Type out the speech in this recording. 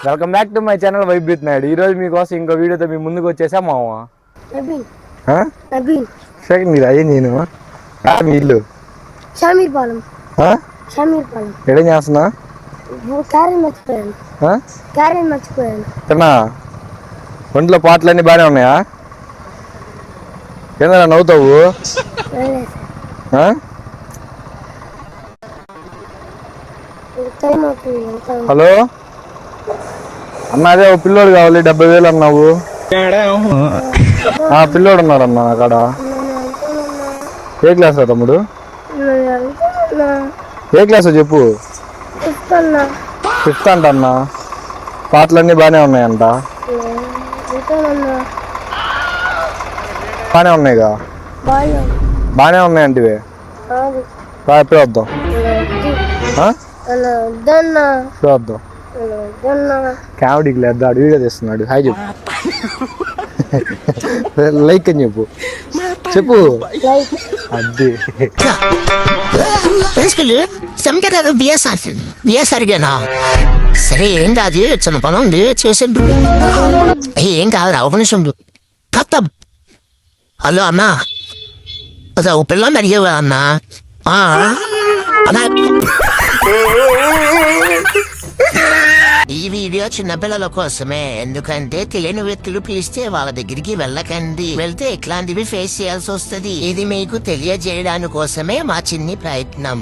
Welcome back to my channel vibe with Naidu. ఈ రోజు మీకోసం ఇంకో వీడియోతో మీ ముందుకు వచ్చేసా మావా. మీరు అయ్యి నేను మీ ఇల్లు ఎడేం చేస్తున్నా తిన్నా. ఒంట్లో పాటలన్నీ బాగానే ఉన్నాయా? ఏందన్నా నవ్వుతావు? హలో అన్న, అదే ఓ పిల్లోడు కావాలి, 70,000 అన్నావు. పిల్లోడు ఉన్నారన్న అక్కడ. ఏ క్లాస్ తమ్ముడు? ఏ క్లాస్ చెప్పు. 5th అంట అన్న. పాటలన్నీ బాగానే ఉన్నాయంట. బాగానే ఉన్నాయిగా? బాగానే ఉన్నాయంటే ఎప్పుడు వద్దాం? చూద్దాం. కామెడీకి లేదు, అడు వీడియో తీస్తున్నాడు. హాయ్ చెప్పు. లైక్ అని చెప్పు. చెప్పు అది. సరే ఏం కాదు, చిన్న పని ఉంది చేసేది. ఏం కాదు, ఒక నిమిషం. హలో అన్నా, అదే ఒక పిల్లని అడిగేవా అన్నా? ఈ వీడియో చిన్నపిల్లల కోసమే, ఎందుకంటే తెలియని వ్యక్తులు పిలిస్తే వాళ్ళ దగ్గరికి వెళ్ళకండి. వెళ్తే ఇట్లాంటివి ఫేస్ చేయాల్సి వస్తుంది. ఇది మీకు తెలియజేయడానికి కోసమే మా చిన్ని ప్రయత్నం.